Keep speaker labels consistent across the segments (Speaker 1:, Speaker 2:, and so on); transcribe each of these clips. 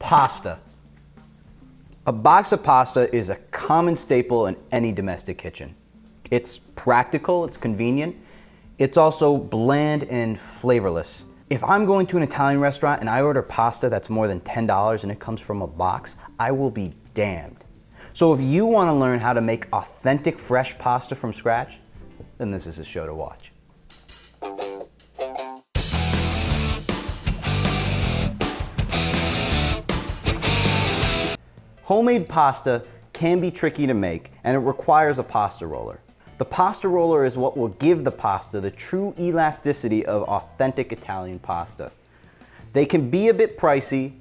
Speaker 1: Pasta. A box of pasta is a common staple in any domestic kitchen. It's practical, it's convenient, it's also bland and flavorless. If I'm going to an Italian restaurant and I order pasta that's more than $10 and it comes from a box, I will be damned. So if you want to learn how to make authentic fresh pasta from scratch, then this is a show to watch. Homemade pasta can be tricky to make, and it requires a pasta roller. The pasta roller is what will give the pasta the true elasticity of authentic Italian pasta. They can be a bit pricey,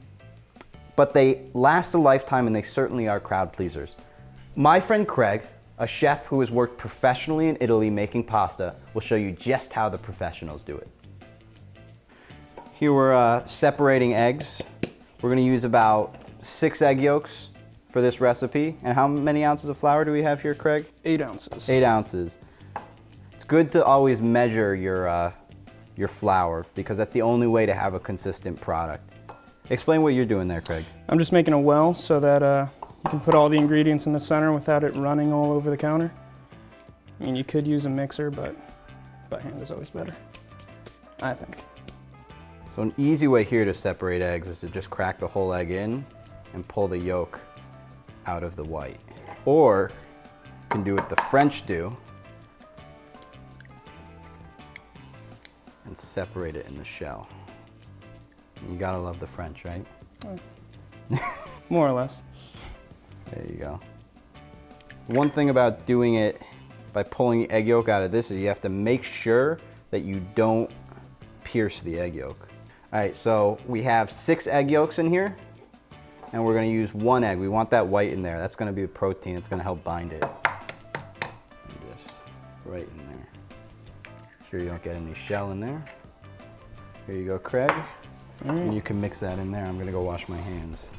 Speaker 1: but they last a lifetime and they certainly are crowd pleasers. My friend Craig, a chef who has worked professionally in Italy making pasta, will show you just how the professionals do it. Here we're separating eggs. We're gonna use about 6 egg yolks for this recipe. And how many ounces of flour do we have here, Craig?
Speaker 2: 8 ounces.
Speaker 1: 8 ounces. It's good to always measure your flour because that's the only way to have a consistent product. Explain what you're doing there, Craig.
Speaker 2: I'm just making a well so that you can put all the ingredients in the center without it running all over the counter. I mean, you could use a mixer, but by hand is always better, I think.
Speaker 1: So an easy way here to separate eggs is to just crack the whole egg in and pull the yolk out of the white. Or you can do what the French do and separate it in the shell. You gotta love the French, right?
Speaker 2: More or less.
Speaker 1: There you go. One thing about doing it by pulling the egg yolk out of this is you have to make sure that you don't pierce the egg yolk. All right, so we have 6 egg yolks in here, and we're gonna use 1 egg. We want that white in there. That's gonna be the protein. It's gonna help bind it. Just right in there. Make sure you don't get any shell in there. Here you go, Craig. And you can mix that in there. I'm gonna go wash my hands.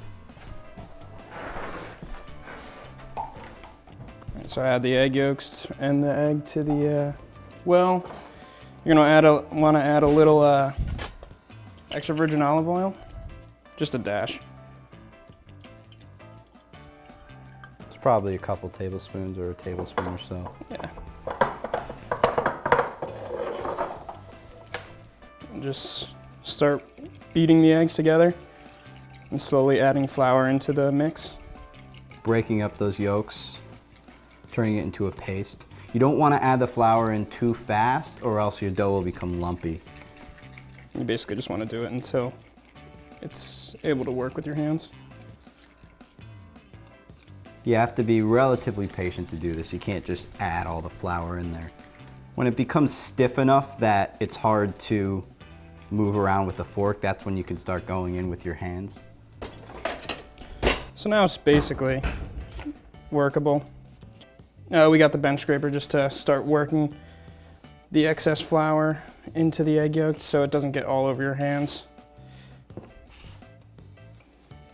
Speaker 2: So I add the egg yolks and the egg to the well. You're gonna want to add a little extra virgin olive oil, just a dash.
Speaker 1: It's probably a couple tablespoons or a tablespoon or so.
Speaker 2: Yeah. And just start beating the eggs together and slowly adding flour into the mix.
Speaker 1: Breaking up those yolks, turning it into a paste. You don't want to add the flour in too fast or else your dough will become lumpy.
Speaker 2: You basically just want to do it until it's able to work with your hands.
Speaker 1: You have to be relatively patient to do this. You can't just add all the flour in there. When it becomes stiff enough that it's hard to move around with a fork, that's when you can start going in with your hands.
Speaker 2: So now it's basically workable. We got the bench scraper just to start working the excess flour into the egg yolk so it doesn't get all over your hands.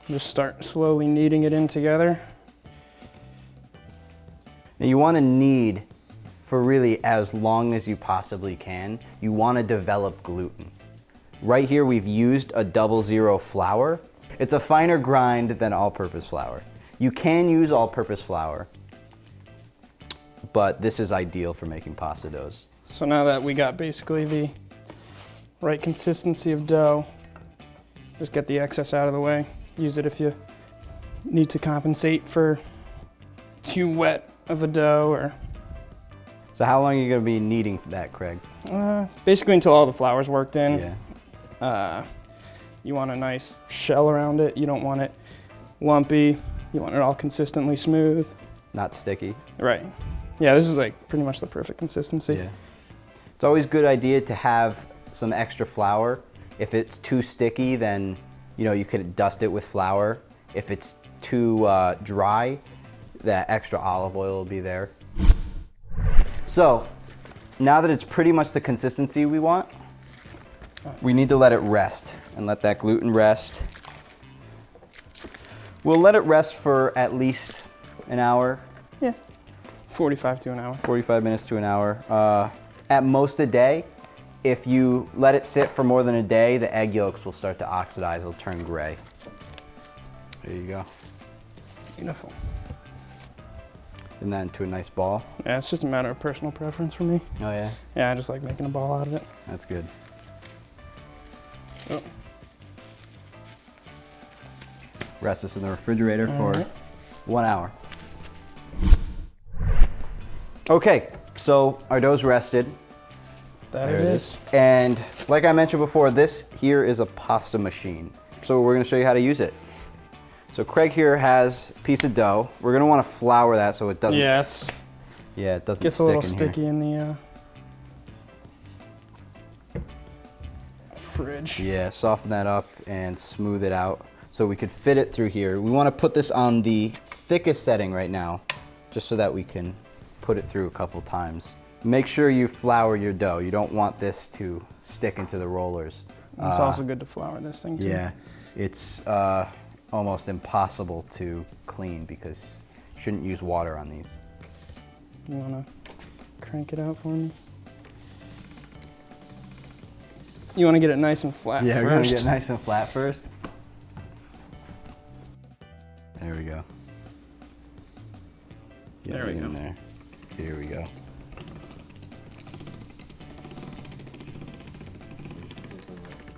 Speaker 2: Just start slowly kneading it in together.
Speaker 1: Now you want to knead for really as long as you possibly can. You want to develop gluten. Right here we've used a 00 flour. It's a finer grind than all-purpose flour. You can use all-purpose flour, but this is ideal for making pasta doughs.
Speaker 2: So now that we got basically the right consistency of dough, just get the excess out of the way. Use it if you need to compensate for too wet of a dough or...
Speaker 1: So how long are you going to be kneading for that, Craig?
Speaker 2: Basically until all the flour's worked in.
Speaker 1: Yeah.
Speaker 2: You want a nice shell around it. You don't want it lumpy. You want it all consistently smooth.
Speaker 1: Not sticky.
Speaker 2: Right. Yeah, this is like pretty much the perfect consistency.
Speaker 1: Yeah. It's always a good idea to have some extra flour. If it's too sticky, then you could dust it with flour. If it's too dry, that extra olive oil will be there. So now that it's pretty much the consistency we want, we need to let it rest and let that gluten rest. We'll let it rest for at least an hour.
Speaker 2: Yeah, 45 to an hour.
Speaker 1: 45 minutes to an hour. At most a day. If you let it sit for more than a day, the egg yolks will start to oxidize, it'll turn gray. There you go.
Speaker 2: Beautiful.
Speaker 1: And then to a nice ball.
Speaker 2: Yeah, it's just a matter of personal preference for me.
Speaker 1: Oh yeah?
Speaker 2: Yeah, I just like making a ball out of it.
Speaker 1: That's good.
Speaker 2: Oh.
Speaker 1: Rest this in the refrigerator for 1 hour. Okay, so our dough's rested.
Speaker 2: There it is.
Speaker 1: And like I mentioned before, this here is a pasta machine. So we're gonna show you how to use it. So Craig here has a piece of dough. We're gonna wanna flour that so it doesn't, it doesn't
Speaker 2: gets
Speaker 1: stick
Speaker 2: a little
Speaker 1: in
Speaker 2: sticky
Speaker 1: here.
Speaker 2: in the fridge.
Speaker 1: Yeah, soften that up and smooth it out so we could fit it through here. We wanna put this on the thickest setting right now, just so that we can put it through a couple times. Make sure you flour your dough. You don't want this to stick into the rollers.
Speaker 2: It's also good to flour this thing too.
Speaker 1: Yeah, it's almost impossible to clean because you shouldn't use water on these.
Speaker 2: You wanna crank it out for me? You wanna get it nice and flat first.
Speaker 1: Yeah, we're gonna get nice and flat first. There we go. Get
Speaker 2: There we
Speaker 1: it in
Speaker 2: go.
Speaker 1: there. Here we go.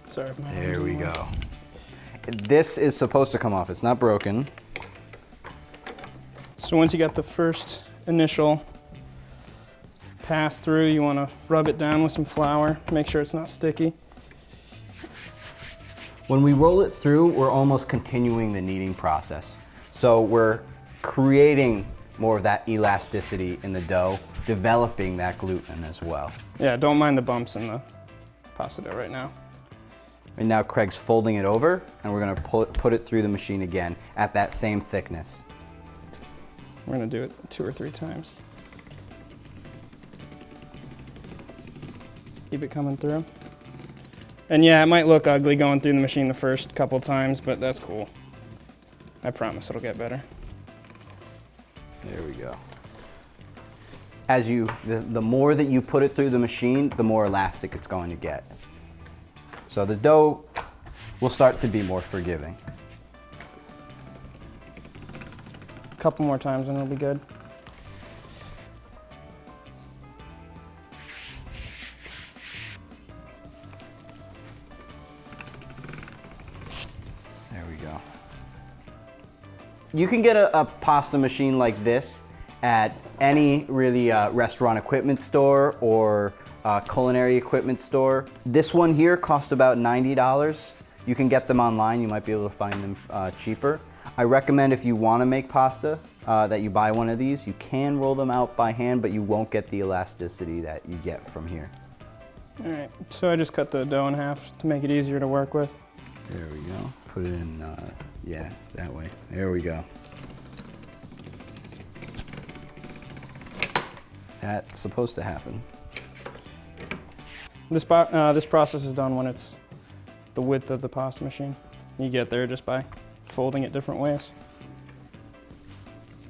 Speaker 2: Sorry if my
Speaker 1: There
Speaker 2: arm's
Speaker 1: we
Speaker 2: in the way.
Speaker 1: go. This is supposed to come off. It's not broken.
Speaker 2: So once you got the first initial pass through, you want to rub it down with some flour, make sure it's not sticky.
Speaker 1: When we roll it through, we're almost continuing the kneading process. So we're creating more of that elasticity in the dough, developing that gluten as well.
Speaker 2: Yeah, don't mind the bumps in the pasta dough right now.
Speaker 1: And now Craig's folding it over, and we're gonna put it through the machine again at that same thickness.
Speaker 2: We're gonna do it 2 or 3 times. Keep it coming through. And yeah, it might look ugly going through the machine the first couple times, but that's cool. I promise it'll get better.
Speaker 1: There we go. As the more that you put it through the machine, the more elastic it's going to get. So the dough will start to be more forgiving.
Speaker 2: A couple more times and it'll be good.
Speaker 1: There we go. You can get a pasta machine like this at any really restaurant equipment store or culinary equipment store. This one here costs about $90. You can get them online. You might be able to find them cheaper. I recommend if you want to make pasta that you buy one of these. You can roll them out by hand, but you won't get the elasticity that you get from here.
Speaker 2: All right, so I just cut the dough in half to make it easier to work with.
Speaker 1: There we go. Put it in, yeah, that way. There we go. That's supposed to happen.
Speaker 2: This process is done when it's the width of the pasta machine. You get there just by folding it different ways.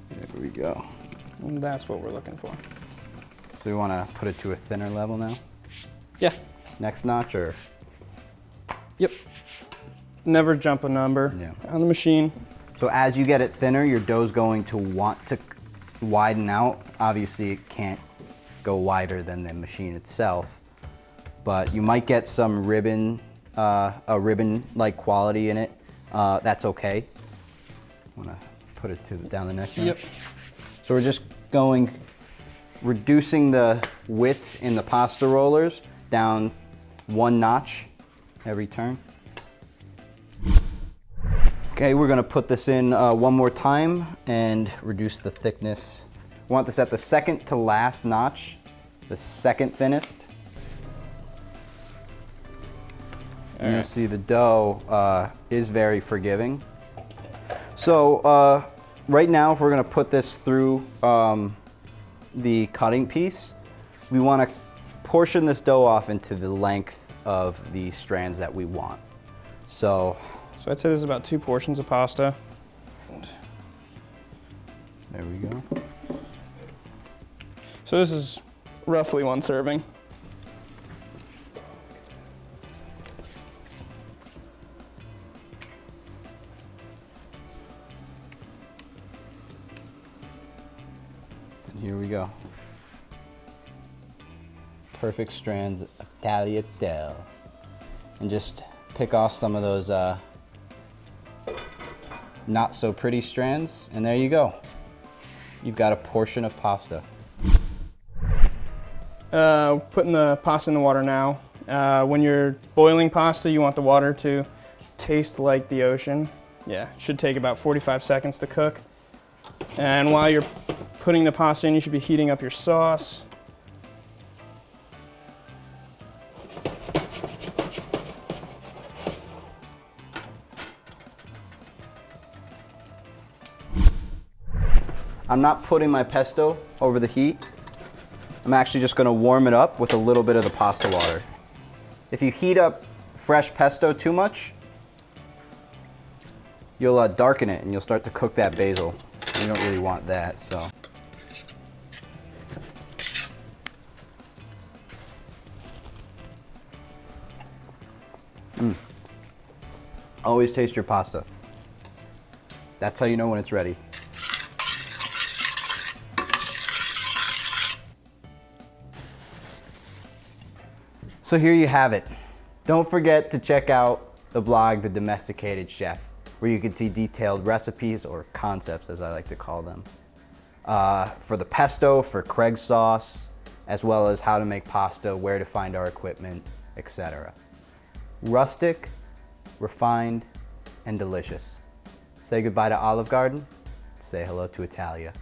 Speaker 1: There we go.
Speaker 2: And that's what we're looking for.
Speaker 1: So we want to put it to a thinner level now?
Speaker 2: Yeah.
Speaker 1: Next notch or?
Speaker 2: Yep. Never jump a number on the machine.
Speaker 1: So as you get it thinner, your dough's going to want to widen out. Obviously it can't go wider than the machine itself, but you might get some ribbon, a ribbon-like quality in it. That's okay. I want to put it down the next notch.
Speaker 2: Yep.
Speaker 1: So we're just reducing the width in the pasta rollers down 1 notch every turn. Okay, we're gonna put this in one more time and reduce the thickness. We want this at the second to last notch, the second thinnest. And you'll see the dough is very forgiving. So right now, if we're gonna put this through the cutting piece, we wanna portion this dough off into the length of the strands that we want. So
Speaker 2: I'd say this is about 2 portions of pasta.
Speaker 1: there we go.
Speaker 2: So this is roughly 1 serving.
Speaker 1: Here we go. Perfect strands of tagliatelle. And just pick off some of those not so pretty strands, and there you go. You've got a portion of pasta.
Speaker 2: Putting the pasta in the water now. When you're boiling pasta, you want the water to taste like the ocean. Yeah, it should take about 45 seconds to cook. And while you're putting the pasta in, you should be heating up your sauce.
Speaker 1: I'm not putting my pesto over the heat. I'm actually just gonna warm it up with a little bit of the pasta water. If you heat up fresh pesto too much, you'll darken it and you'll start to cook that basil. You don't really want that, so. Always taste your pasta. That's how you know when it's ready. So here you have it. Don't forget to check out the blog, The Domesticated Chef, where you can see detailed recipes, or concepts as I like to call them, for the pesto, for Craig's sauce, as well as how to make pasta, where to find our equipment, etc. Rustic, refined, and delicious. Say goodbye to Olive Garden. Say hello to Italia.